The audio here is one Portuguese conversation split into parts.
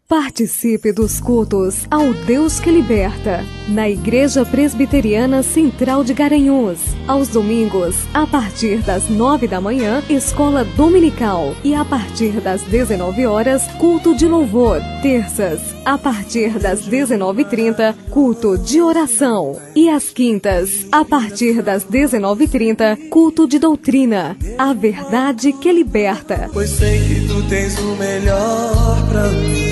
Participe dos cultos ao Deus que Liberta, na Igreja Presbiteriana Central de Garanhuns. Aos domingos, a partir das 9 da manhã, escola dominical. E a partir das 19 horas, culto de louvor. Terças, a partir das 19h30, culto de oração. E às quintas, a partir das 19h30, culto de doutrina. A verdade que liberta. Pois sei que tu tens o melhor pra mim.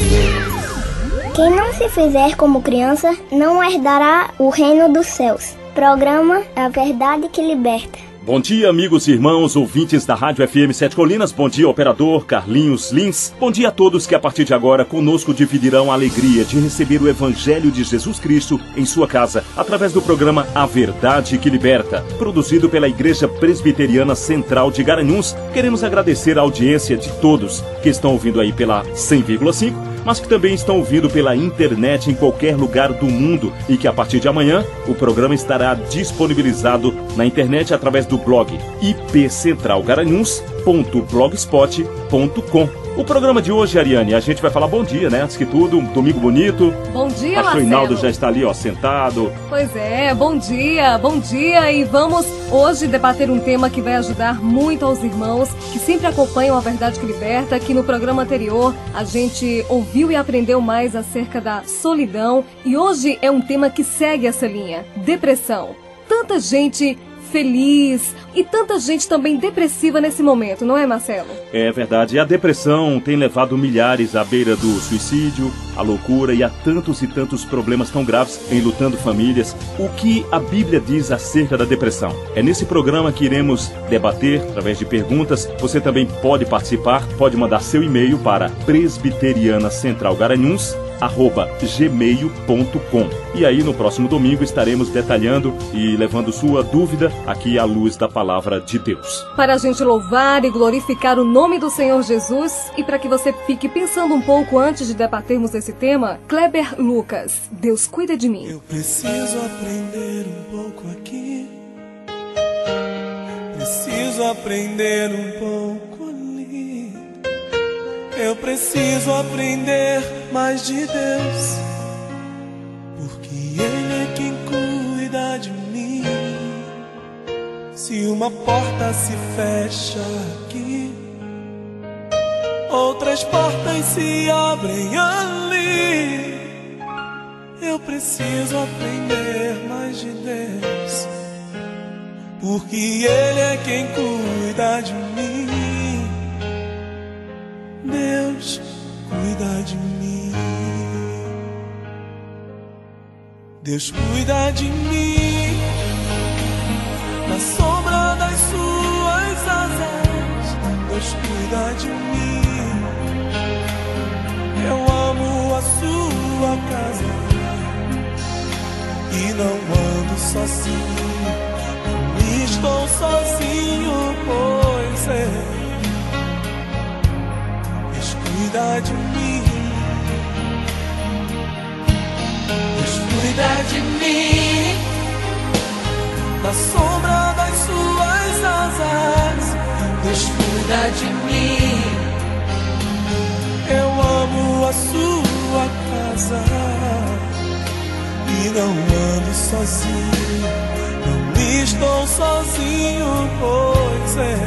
Quem não se fizer como criança não herdará o reino dos céus. Programa A Verdade que Liberta. Bom dia, amigos e irmãos, ouvintes da Rádio FM Sete Colinas. Bom dia, operador Carlinhos Lins. Bom dia a todos que a partir de agora conosco dividirão a alegria de receber o Evangelho de Jesus Cristo em sua casa, através do programa A Verdade que Liberta, produzido pela Igreja Presbiteriana Central de Garanhuns. Queremos agradecer a audiência de todos que estão ouvindo aí pela 100,5, mas que também estão ouvindo pela internet em qualquer lugar do mundo e que a partir de amanhã o programa estará disponibilizado na internet através do blog ipcentralgaranhuns.blogspot.com. O programa de hoje, Ariane, a gente vai falar bom dia, né? Antes que tudo, um domingo bonito. Bom dia, Marcelo. O Reinaldo já está ali, ó, sentado. Pois é, bom dia e vamos hoje debater um tema que vai ajudar muito aos irmãos que sempre acompanham a Verdade que Liberta, que no programa anterior a gente ouviu e aprendeu mais acerca da solidão e hoje é um tema que segue essa linha, depressão. Tanta gente feliz e tanta gente também depressiva nesse momento, não é, Marcelo? É verdade, a depressão tem levado milhares à beira do suicídio, à loucura e a tantos e tantos problemas tão graves enlutando famílias. O que a Bíblia diz acerca da depressão? É nesse programa que iremos debater através de perguntas. Você também pode participar, pode mandar seu e-mail para presbiterianacentralgaranhuns@gmail.com. E aí no próximo domingo estaremos detalhando e levando sua dúvida aqui à luz da palavra de Deus. Para a gente louvar e glorificar o nome do Senhor Jesus e para que você fique pensando um pouco antes de debatermos esse tema, Kleber Lucas, Deus cuida de mim. Eu preciso aprender um pouco aqui, preciso aprender um pouco ali. Eu preciso aprender mais de Deus, porque Ele é quem cuida de mim. Se uma porta se fecha aqui, outras portas se abrem ali. Eu preciso aprender mais de Deus, porque Ele é quem cuida de mim. Deus cuida de mim. Deus cuida de mim. Na sombra das suas asas, Deus cuida de mim. Eu amo a sua casa e não ando sozinho, não estou sozinho, pois é. Deus cuida de mim. Deus cuida de mim. Na sombra das suas asas, Deus cuida de mim. Eu amo a sua casa e não ando sozinho, não estou sozinho, pois é.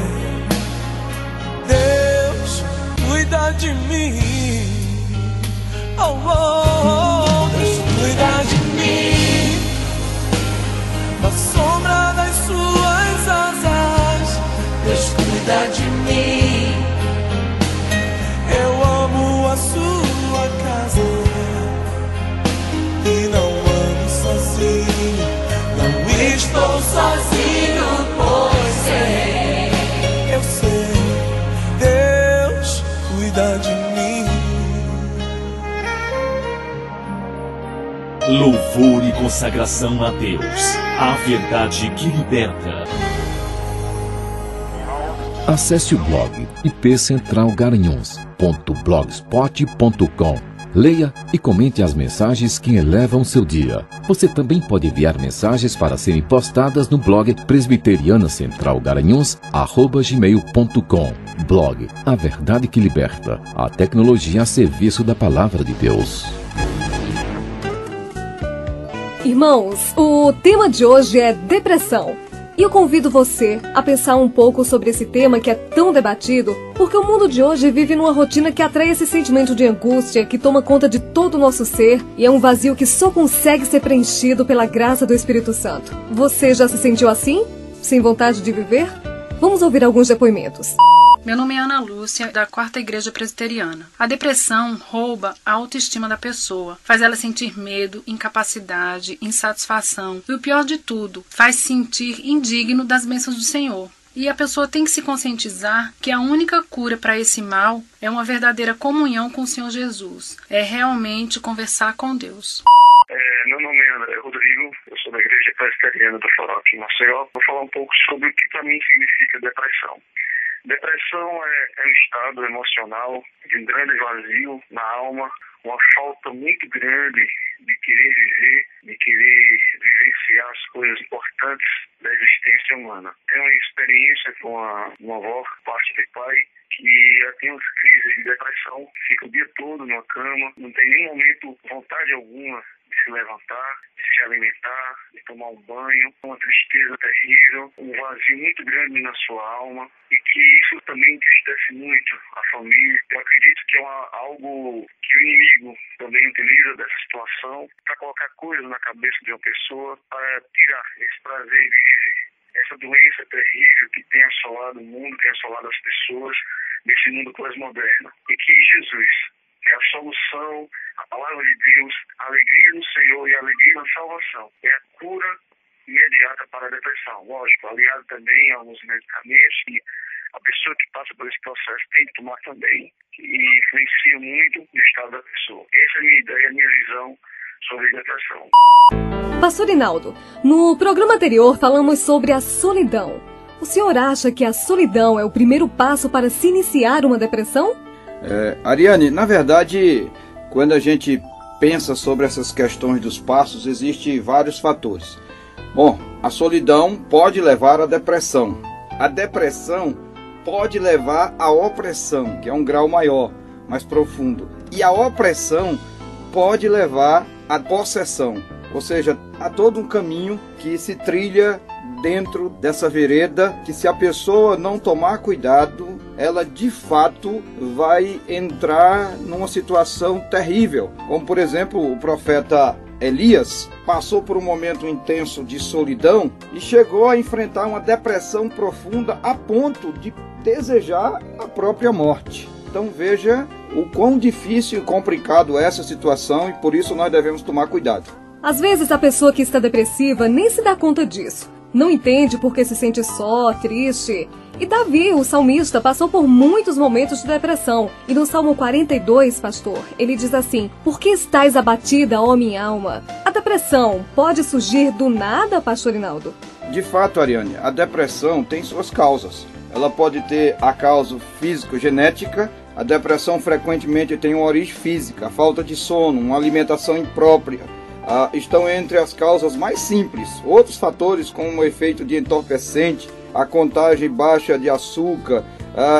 Deus cuida de mim. Oh, oh, oh, Deus cuida de mim. Na sombra das suas asas, Deus cuida de mim. Eu amo a sua casa e não ando sozinho, não estou sozinho, pois sei, eu sei, Deus cuida de mim. Louvor e consagração a Deus, a verdade que liberta. Acesse o blog ipcentralgaranhuns.blogspot.com. Leia e comente as mensagens que elevam seu dia. Você também pode enviar mensagens para serem postadas no blog presbiterianacentralgaranhuns@gmail.com. Blog A Verdade que Liberta. A tecnologia a serviço da Palavra de Deus. Irmãos, o tema de hoje é depressão. E eu convido você a pensar um pouco sobre esse tema que é tão debatido, porque o mundo de hoje vive numa rotina que atrai esse sentimento de angústia que toma conta de todo o nosso ser e é um vazio que só consegue ser preenchido pela graça do Espírito Santo. Você já se sentiu assim? Sem vontade de viver? Vamos ouvir alguns depoimentos. Meu nome é Ana Lúcia, da 4ª Igreja Presbiteriana. A depressão rouba a autoestima da pessoa, faz ela sentir medo, incapacidade, insatisfação e o pior de tudo, faz se sentir indigno das bênçãos do Senhor. E a pessoa tem que se conscientizar que a única cura para esse mal é uma verdadeira comunhão com o Senhor Jesus. É realmente conversar com Deus. Meu nome é Rodrigo, eu sou da Igreja Presbiteriana do Farol aqui em Maceió. Vou falar um pouco sobre o que para mim significa depressão. Depressão é um estado emocional de um grande vazio na alma, uma falta muito grande de querer viver, de querer vivenciar as coisas importantes da existência humana. Tenho uma experiência com uma avó, parte de pai, que tem umas crises de depressão, fica o dia todo numa cama, não tem nenhum momento vontade alguma de se levantar, de se alimentar, de tomar um banho, uma tristeza terrível, um vazio muito grande na sua alma e que isso também entristece muito a família. Eu acredito que é algo que o inimigo também utiliza dessa situação para colocar coisas na cabeça de uma pessoa para tirar esse prazer de viver. Essa doença terrível que tem assolado o mundo, tem assolado as pessoas nesse mundo pós-moderno. E que Jesus é a solução, a palavra de Deus, a alegria no Senhor e a alegria na salvação. É a cura imediata para a depressão. Lógico, aliado também a alguns medicamentos que a pessoa que passa por esse processo tem que tomar também, e influencia muito o estado da pessoa. Essa é a minha ideia, a minha visão sobre depressão. Pastor Rinaldo, no programa anterior falamos sobre a solidão. O senhor acha que a solidão é o primeiro passo para se iniciar uma depressão? Ariane, na verdade, quando a gente pensa sobre essas questões dos passos, existem vários fatores. Bom, a solidão pode levar à depressão. A depressão pode levar à opressão, que é um grau maior, mais profundo. E a opressão pode levar à possessão, ou seja, há todo um caminho que se trilha dentro dessa vereda, que se a pessoa não tomar cuidado, ela de fato vai entrar numa situação terrível. Como por exemplo, o profeta Elias passou por um momento intenso de solidão e chegou a enfrentar uma depressão profunda a ponto de desejar a própria morte. Então veja o quão difícil e complicado é essa situação e por isso nós devemos tomar cuidado. Às vezes a pessoa que está depressiva nem se dá conta disso. Não entende porque se sente só, triste. E Davi, o salmista, passou por muitos momentos de depressão. E no Salmo 42, pastor, ele diz assim: por que estais abatida, ó minha alma? A depressão pode surgir do nada, pastor Rinaldo? De fato, Ariane, a depressão tem suas causas. Ela pode ter a causa físico-genética. A depressão frequentemente tem uma origem física, a falta de sono, uma alimentação imprópria. Estão entre as causas mais simples. Outros fatores, como o efeito de entorpecente, a contagem baixa de açúcar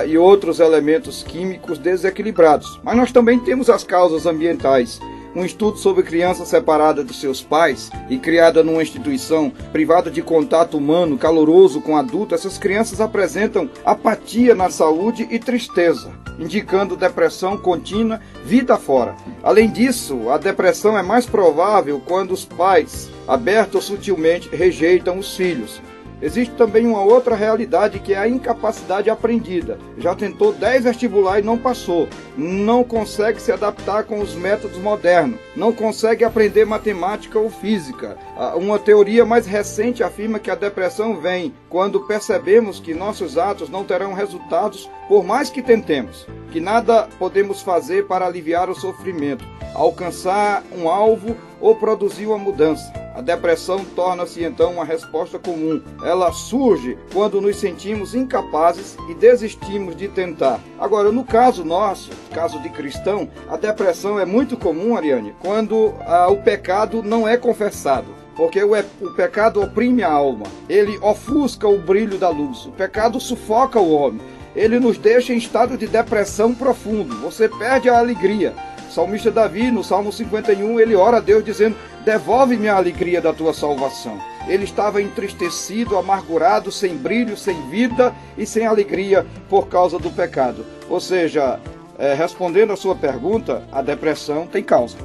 e outros elementos químicos desequilibrados. Mas nós também temos as causas ambientais. Um estudo sobre criança separada dos seus pais e criada numa instituição privada de contato humano caloroso com adulto, essas crianças apresentam apatia na saúde e tristeza, indicando depressão contínua, vida fora. Além disso, a depressão é mais provável quando os pais, abertos ou sutilmente, rejeitam os filhos. Existe também uma outra realidade que é a incapacidade aprendida. Já tentou 10 vestibulares e não passou. Não consegue se adaptar com os métodos modernos. Não consegue aprender matemática ou física. Uma teoria mais recente afirma que a depressão vem quando percebemos que nossos atos não terão resultados por mais que tentemos. Que nada podemos fazer para aliviar o sofrimento, alcançar um alvo ou produzir uma mudança. A depressão torna-se então uma resposta comum. Ela surge quando nos sentimos incapazes e desistimos de tentar. Agora, no caso nosso, caso de cristão, a depressão é muito comum, Ariane, quando o pecado não é confessado. Porque o pecado oprime a alma, ele ofusca o brilho da luz, o pecado sufoca o homem. ele nos deixa em estado de depressão profundo. Você perde a alegria. O salmista Davi, no Salmo 51, ele ora a Deus dizendo: devolve-me a alegria da tua salvação. Ele estava entristecido, amargurado, sem brilho, sem vida e sem alegria por causa do pecado. Ou seja, respondendo a sua pergunta, a depressão tem causa.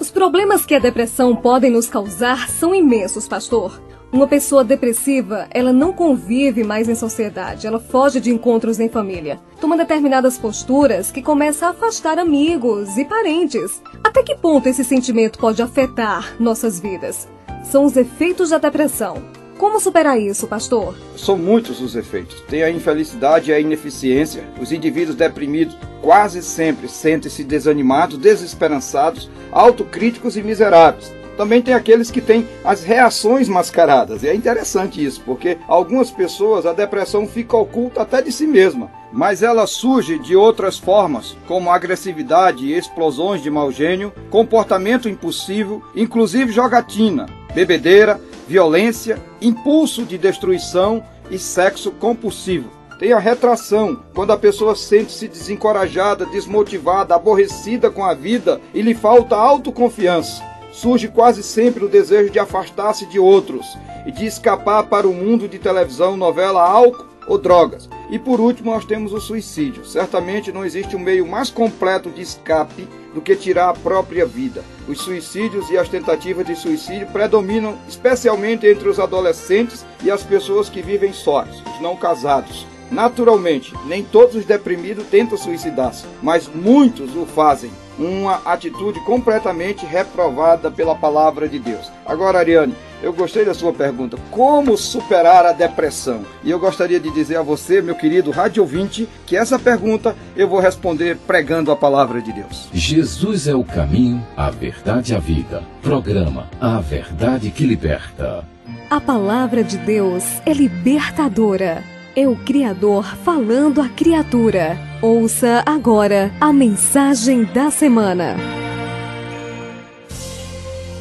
Os problemas que a depressão podem nos causar são imensos, pastor. Uma pessoa depressiva, ela não convive mais em sociedade, ela foge de encontros em família. Toma determinadas posturas que começa a afastar amigos e parentes. Até que ponto esse sentimento pode afetar nossas vidas? São os efeitos da depressão. Como superar isso, pastor? São muitos os efeitos. Tem a infelicidade e a ineficiência. Os indivíduos deprimidos quase sempre sentem-se desanimados, desesperançados, autocríticos e miseráveis. Também tem aqueles que têm as reações mascaradas. E é interessante isso, porque algumas pessoas a depressão fica oculta até de si mesma. Mas ela surge de outras formas, como agressividade e explosões de mau gênio, comportamento impulsivo, inclusive jogatina, bebedeira, violência, impulso de destruição e sexo compulsivo. Tem a retração, quando a pessoa sente-se desencorajada, desmotivada, aborrecida com a vida e lhe falta autoconfiança. Surge quase sempre o desejo de afastar-se de outros e de escapar para o mundo de televisão, novela, álcool ou drogas. E por último nós temos o suicídio. Certamente não existe um meio mais completo de escape do que tirar a própria vida. Os suicídios e as tentativas de suicídio predominam especialmente entre os adolescentes e as pessoas que vivem sós, os não casados. Naturalmente, nem todos os deprimidos tentam suicidar-se, mas muitos o fazem. Uma atitude completamente reprovada pela palavra de Deus. Agora, Ariane, eu gostei da sua pergunta. Como superar a depressão? E eu gostaria de dizer a você, meu querido rádio ouvinte, que essa pergunta eu vou responder pregando a palavra de Deus. Jesus é o caminho, a verdade e a vida. Programa A Verdade que Liberta. A palavra de Deus é libertadora. É o Criador falando à criatura. Ouça agora a mensagem da semana.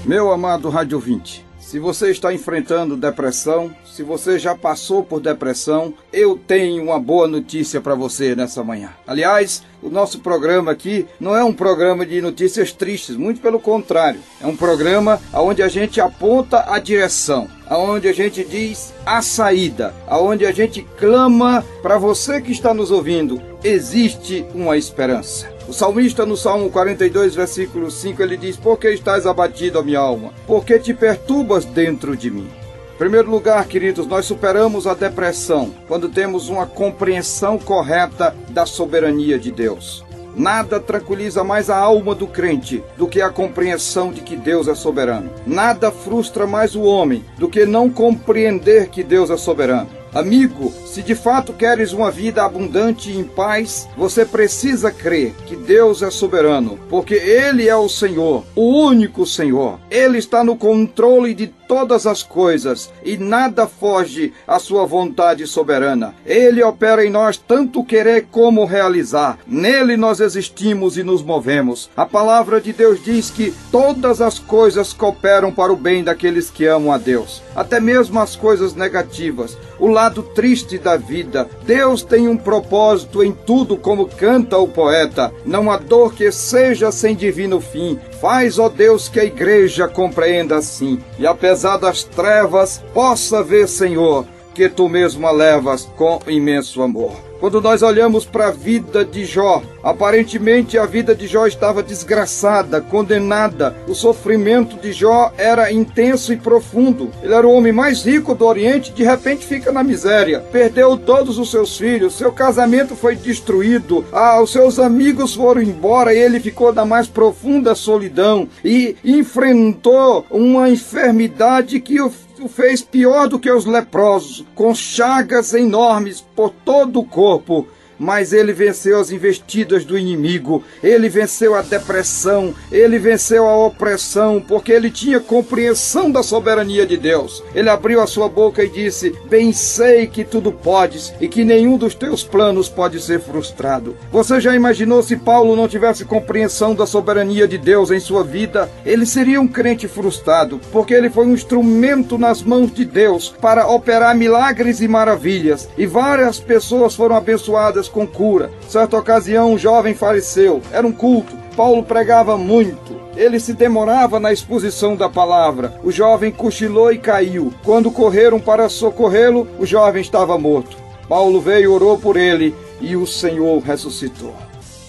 Meu amado rádio ouvinte, se você está enfrentando depressão, se você já passou por depressão, eu tenho uma boa notícia para você nessa manhã. Aliás, o nosso programa aqui não é um programa de notícias tristes, muito pelo contrário. É um programa onde a gente aponta a direção, onde a gente diz a saída, onde a gente clama para você que está nos ouvindo, existe uma esperança. O salmista no Salmo 42, versículo 5, ele diz: por que estás abatido, a minha alma? Por que te perturbas dentro de mim? Em primeiro lugar, queridos, nós superamos a depressão quando temos uma compreensão correta da soberania de Deus. Nada tranquiliza mais a alma do crente do que a compreensão de que Deus é soberano. Nada frustra mais o homem do que não compreender que Deus é soberano. Amigo, se de fato queres uma vida abundante e em paz, você precisa crer que Deus é soberano, porque Ele é o Senhor, o único Senhor. Ele está no controle de todas as coisas e nada foge à sua vontade soberana. Ele opera em nós tanto querer como realizar. Nele nós existimos e nos movemos. A palavra de Deus diz que todas as coisas cooperam para o bem daqueles que amam a Deus, até mesmo as coisas negativas, o lado triste da vida. Deus tem um propósito em tudo, como canta o poeta. Não há dor que seja sem divino fim. Faz, ó Deus, que a igreja compreenda assim, e apesar das trevas, possa ver, Senhor, que Tu mesmo a levas com imenso amor. Quando nós olhamos para a vida de Jó, aparentemente a vida de Jó estava desgraçada, condenada. O sofrimento de Jó era intenso e profundo. Ele era o homem mais rico do Oriente, de repente fica na miséria. Perdeu todos os seus filhos, seu casamento foi destruído, os seus amigos foram embora e ele ficou na mais profunda solidão e enfrentou uma enfermidade que o fez pior do que os leprosos, com chagas enormes por todo o corpo. mas ele venceu as investidas do inimigo, ele venceu a depressão, ele venceu a opressão, porque ele tinha compreensão da soberania de Deus. Ele abriu a sua boca e disse: bem sei que tudo podes e que nenhum dos teus planos pode ser frustrado. Você já imaginou se Paulo não tivesse compreensão da soberania de Deus em sua vida? Ele seria um crente frustrado, porque ele foi um instrumento nas mãos de Deus para operar milagres e maravilhas, e várias pessoas foram abençoadas com cura. Certa ocasião, um jovem faleceu. Era um culto. Paulo pregava muito. Ele se demorava na exposição da palavra. O jovem cochilou e caiu. Quando correram para socorrê-lo, o jovem estava morto. Paulo veio, orou por ele e o Senhor ressuscitou.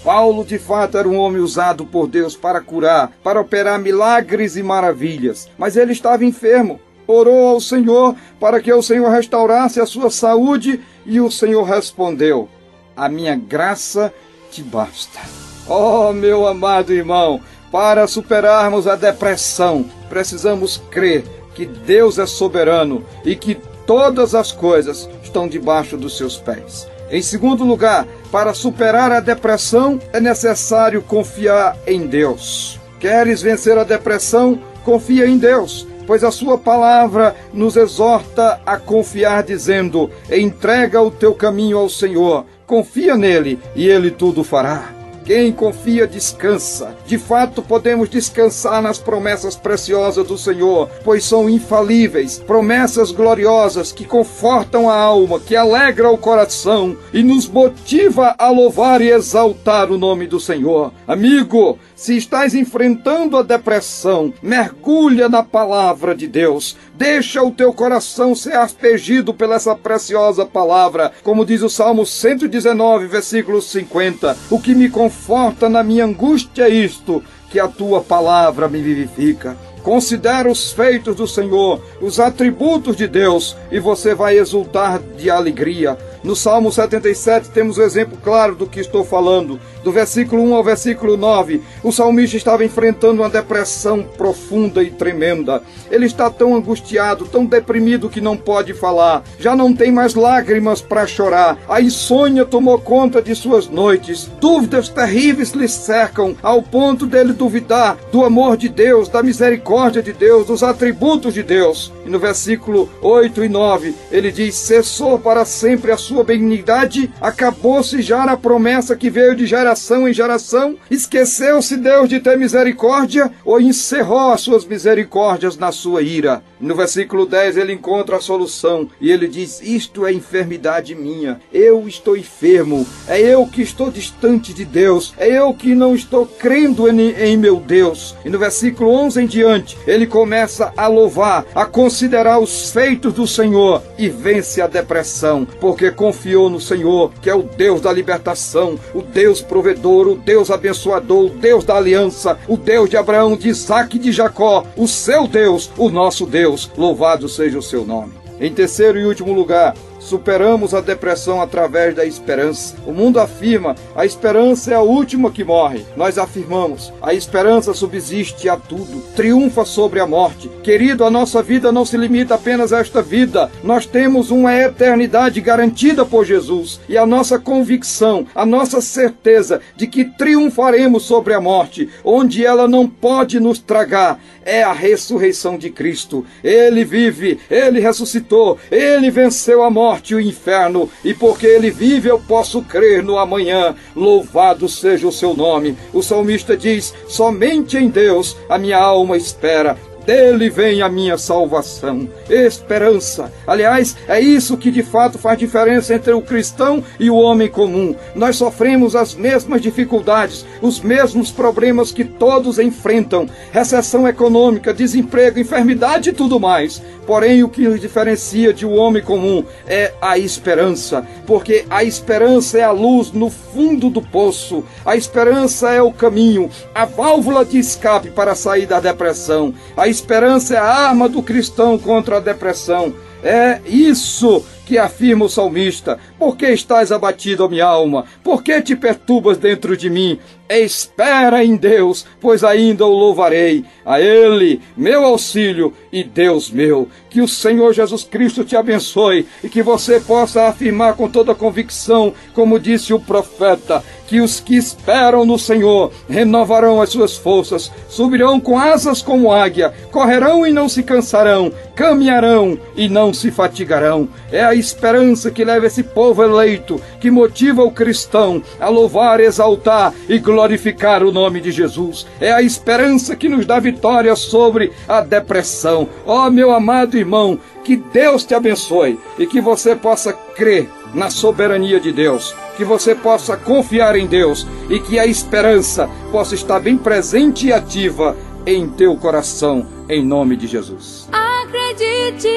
Paulo, de fato, era um homem usado por Deus para curar, para operar milagres e maravilhas. Mas ele estava enfermo. Orou ao Senhor para que o Senhor restaurasse a sua saúde e o Senhor respondeu: a minha graça te basta. Oh, meu amado irmão, para superarmos a depressão, precisamos crer que Deus é soberano e que todas as coisas estão debaixo dos seus pés. Em segundo lugar, para superar a depressão, é necessário confiar em Deus. Queres vencer a depressão? Confia em Deus, pois a sua palavra nos exorta a confiar, dizendo: entrega o teu caminho ao Senhor, confia nele e ele tudo fará. Quem confia descansa. De fato, podemos descansar nas promessas preciosas do Senhor, pois são infalíveis, promessas gloriosas que confortam a alma, que alegram o coração e nos motiva a louvar e exaltar o nome do Senhor. Amigo, se estás enfrentando a depressão, mergulha na palavra de Deus. Deixa o teu coração ser aspergido pela essa preciosa palavra. Como diz o Salmo 119, versículo 50. O que me conforta na minha angústia é isto, que a tua palavra me vivifica. Considera os feitos do Senhor, os atributos de Deus, e você vai exultar de alegria. No Salmo 77 temos o exemplo claro do que estou falando. Do versículo 1 ao versículo 9, o salmista estava enfrentando uma depressão profunda e tremenda. Ele está tão angustiado, tão deprimido que não pode falar. Já não tem mais lágrimas para chorar. A insônia tomou conta de suas noites. Dúvidas terríveis lhe cercam, ao ponto dele duvidar do amor de Deus, da misericórdia de Deus, dos atributos de Deus. E no versículo 8 e 9, ele diz: cessou para sempre a sua benignidade, acabou-se já a promessa que veio de geração em geração, esqueceu-se Deus de ter misericórdia ou encerrou as suas misericórdias na sua ira. No versículo 10 ele encontra a solução e ele diz: isto é enfermidade minha, eu estou enfermo, é eu que estou distante de Deus, é eu que não estou crendo em meu Deus. E no versículo 11 em diante ele começa a louvar, a considerar os feitos do Senhor e vence a depressão, porque confiou no Senhor, que é o Deus da libertação, o Deus provedor, o Deus abençoador, o Deus da aliança, o Deus de Abraão, de Isaque e de Jacó, o seu Deus, o nosso Deus. Louvado seja o seu nome. Em terceiro e último lugar, superamos a depressão através da esperança. O mundo afirma: a esperança é a última que morre. Nós afirmamos: a esperança subsiste a tudo, triunfa sobre a morte. Querido, a nossa vida não se limita apenas a esta vida. Nós temos uma eternidade garantida por Jesus. E a nossa convicção, a nossa certeza de que triunfaremos sobre a morte, onde ela não pode nos tragar, é a ressurreição de Cristo. Ele vive, ele ressuscitou, ele venceu a morte e o inferno, e porque ele vive eu posso crer no amanhã. Louvado seja o seu nome. O salmista diz: somente em Deus a minha alma espera, dele vem a minha salvação. Esperança. Aliás, é isso que de fato faz diferença entre o cristão e o homem comum. Nós sofremos as mesmas dificuldades, os mesmos problemas que todos enfrentam: recessão econômica, desemprego, enfermidade e tudo mais. Porém, o que nos diferencia de um homem comum é a esperança, porque a esperança é a luz no fundo do poço. A esperança é o caminho, a válvula de escape para sair da depressão. A esperança é a arma do cristão contra a depressão. É isso que afirma o salmista: por que estás abatido, ó minha alma? Por que te perturbas dentro de mim? espera em Deus, pois ainda o louvarei. A Ele, meu auxílio e Deus meu. Que o Senhor Jesus Cristo te abençoe e que você possa afirmar com toda convicção, como disse o profeta, que os que esperam no Senhor renovarão as suas forças, subirão com asas como águia, correrão e não se cansarão, caminharão e não se fatigarão. É a esperança que leva esse povo eleito, que motiva o cristão a louvar, exaltar e glorificar o nome de Jesus. É a esperança que nos dá vitória sobre a depressão. Ó, meu amado irmão, que Deus te abençoe e que você possa crer na soberania de Deus, que você possa confiar em Deus e que a esperança possa estar bem presente e ativa em teu coração, em nome de Jesus. Acredite,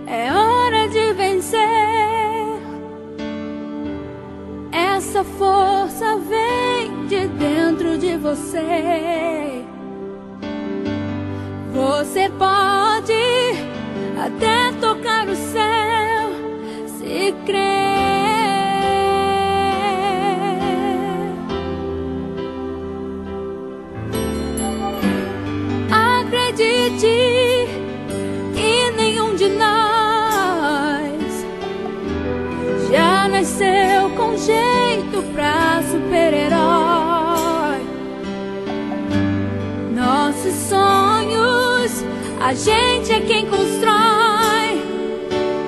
é hora de vencer. Essa força vem de dentro de você. Você pode até tocar o céu se crer. Acredite que nenhum de nós já nasceu com jeito pra super-herói. Nossos sonhos a gente é quem constrói,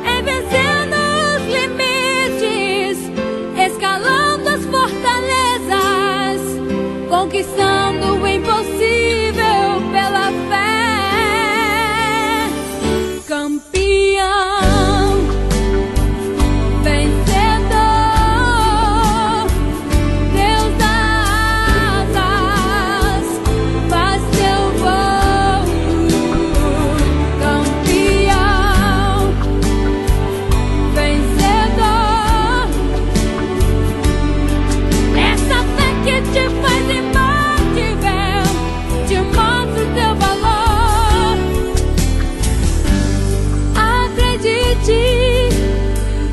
é vencendo os limites, escalando as fortalezas, conquistando o impossível pela fé. Campeão, vencedor, Deus das asas, faz teu voo. Campeão, vencedor, essa fé que te faz imbatível, te mostra o teu valor. Acredite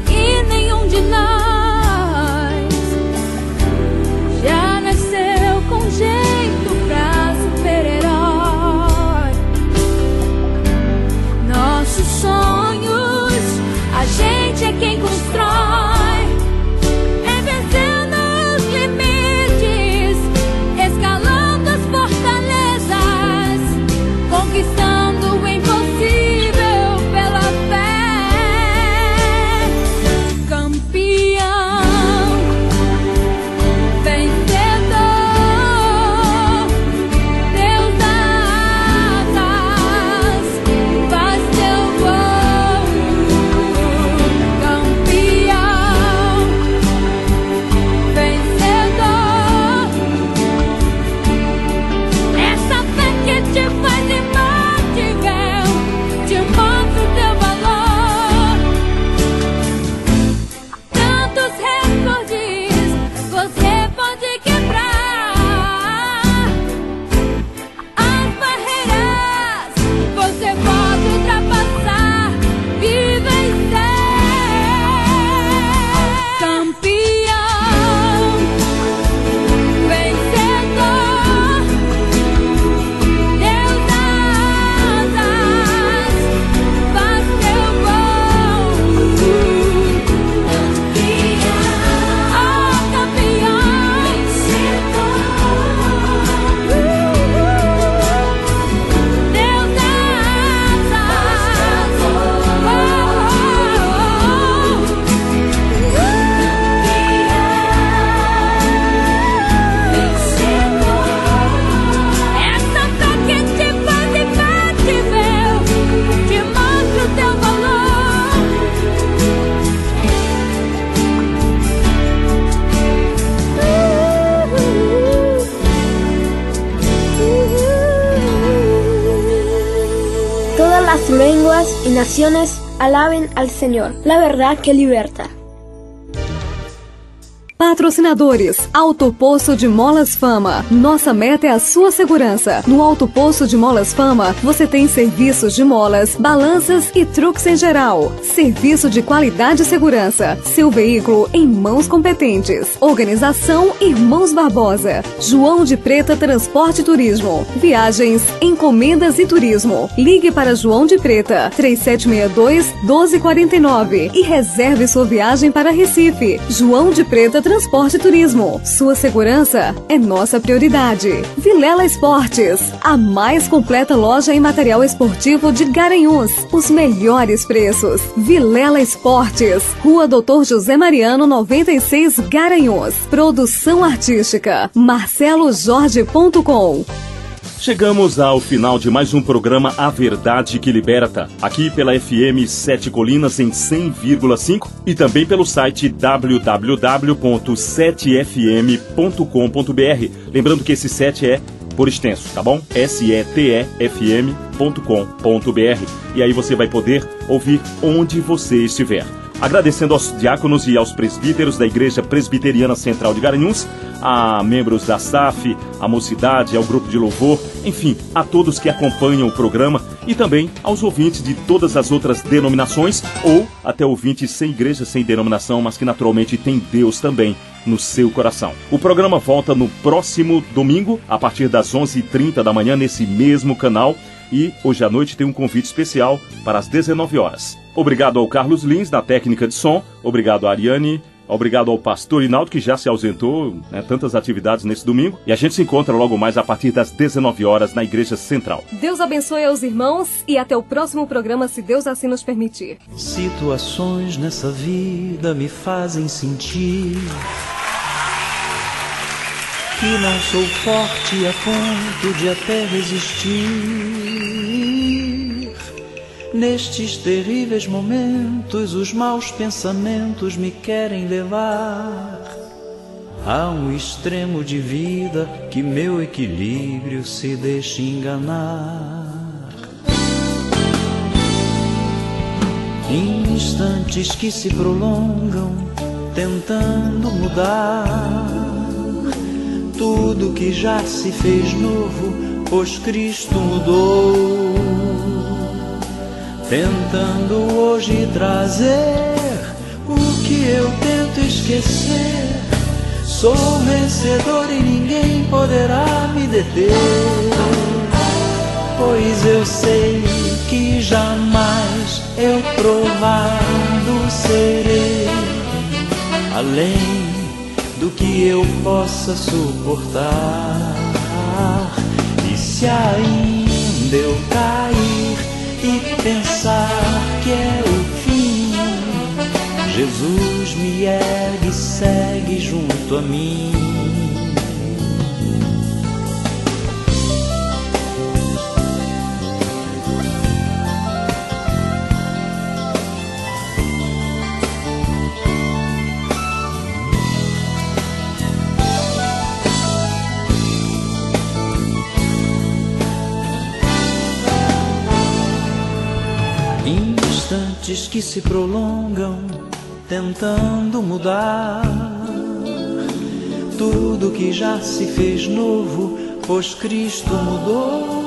que nenhum de nós já nasceu com jeito pra super-herói. Nossos sonhos a gente é quem constrói, é vencendo os limites, escalando as fortalezas, conquistando o impossível pela fé. Campeão, vencedor, Deus das asas, faz teu voo. Campeão, vencedor, essa fé que te faz imbatível, te mostra o teu valor. Tantos recordes você pode quebrar, as barreiras você pode ultrapassar e vencer. Campeão, vencedor, Deus das asas, faz teu voo. Oh, campeão, vencedor, Deus das asas, essa fé que te faz imbatível, te mostra o teu valor. Todas las lenguas y naciones alaben al Señor, la verdad que liberta. Patrocinadores: Auto Poço de Molas Fama. Nossa meta é a sua segurança. No Auto Poço de Molas Fama, você tem serviços de molas, balanças e truques em geral. Serviço de qualidade e segurança. Seu veículo em mãos competentes. Organização Irmãos Barbosa. João de Preta Transporte e Turismo. Viagens, encomendas e turismo. Ligue para João de Preta 3762-1249 e reserve sua viagem para Recife. João de Preta Transporte e Turismo. Sua segurança é nossa prioridade. Vilela Esportes, a mais completa loja em material esportivo de Garanhuns. Os melhores preços. Vilela Esportes, Rua Doutor José Mariano 96, Garanhuns. Produção artística, marcelojorge.com. Chegamos ao final de mais um programa A Verdade que Liberta, aqui pela FM 7 Colinas em 100,5 e também pelo site www.setfm.com.br. Lembrando que esse 7 é por extenso, tá bom? setfm.com.br. E aí você vai poder ouvir onde você estiver. Agradecendo aos diáconos e aos presbíteros da Igreja Presbiteriana Central de Garanhuns, a membros da SAF, a Mocidade, ao Grupo de Louvor, enfim, a todos que acompanham o programa e também aos ouvintes de todas as outras denominações ou até ouvintes sem igreja, sem denominação, mas que naturalmente tem Deus também no seu coração. O programa volta no próximo domingo, a partir das 11h30 da manhã, nesse mesmo canal. E hoje à noite tem um convite especial para as 19 horas. Obrigado ao Carlos Lins, na técnica de som. Obrigado à Ariane. Obrigado ao pastor Inaldo, que já se ausentou, tantas atividades nesse domingo. E a gente se encontra logo mais a partir das 19 horas na Igreja Central. Deus abençoe aos irmãos e até o próximo programa, se Deus assim nos permitir. Situações nessa vida me fazem sentir que não sou forte a ponto de até resistir. Nestes terríveis momentos, os maus pensamentos me querem levar a um extremo de vida que meu equilíbrio se deixa enganar. Instantes que se prolongam, tentando mudar tudo que já se fez novo, pois Cristo mudou. Tentando hoje trazer o que eu tento esquecer. Sou vencedor e ninguém poderá me deter, pois eu sei que jamais eu provado serei além do que eu possa suportar. E se ainda eu cair e pensar que é o fim, Jesus me ergue e segue junto a mim. Instantes que se prolongam, tentando mudar tudo que já se fez novo, pois Cristo mudou.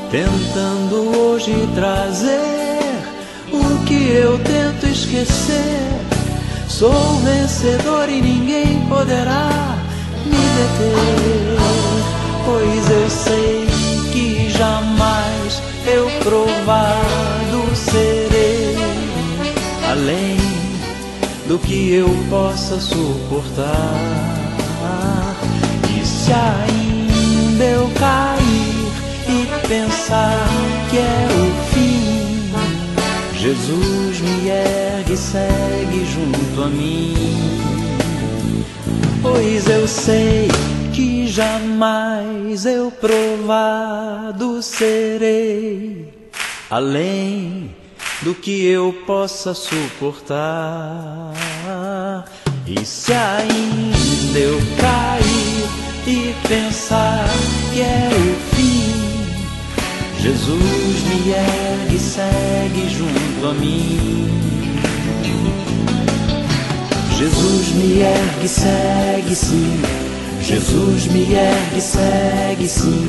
Tentando hoje trazer o que eu tento esquecer. Sou vencedor e ninguém poderá me deter, pois eu sei que jamais eu provado serei além do que eu possa suportar. E se ainda eu cair e pensar que é o fim, Jesus me ergue e segue junto a mim, pois eu sei que jamais eu provado serei além do que eu possa suportar. E se ainda eu cair e pensar que é o fim, Jesus me ergue e segue junto a mim. Jesus me ergue, segue sim. Jesus me ergue, segue sim.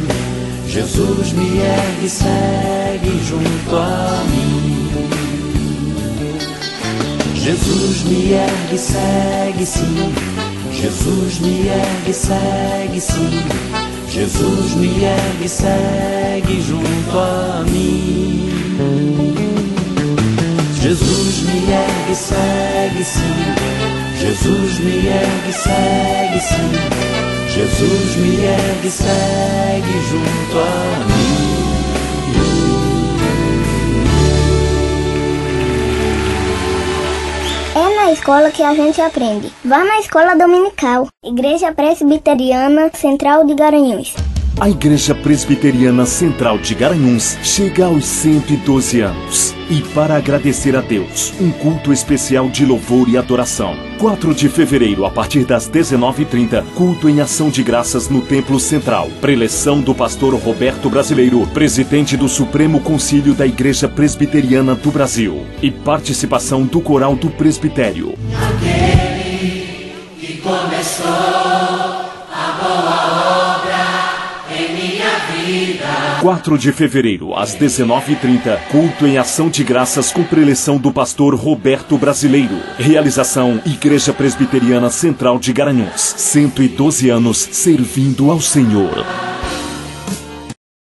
Jesus me ergue, segue junto a mim. Jesus me ergue, segue sim. Jesus me ergue, segue sim. Jesus me ergue, segue junto a mim. Jesus me ergue, segue sim. Jesus me ergue, segue sim. Jesus me ergue, segue junto a mim. É na escola que a gente aprende. Vá na escola dominical. Igreja Presbiteriana Central de Garanhuns. A Igreja Presbiteriana Central de Garanhuns chega aos 112 anos. E para agradecer a Deus, um culto especial de louvor e adoração. 4 de fevereiro, a partir das 19h30, culto em ação de graças no Templo Central. Preleção do pastor Roberto Brasileiro, presidente do Supremo Concílio da Igreja Presbiteriana do Brasil. E participação do Coral do Presbitério. Aquele que começou a boa obra em minha vida. 4 de fevereiro, às 19h30, culto em ação de graças com preleção do pastor Roberto Brasileiro. Realização Igreja Presbiteriana Central de Garanhuns. 112 anos servindo ao Senhor.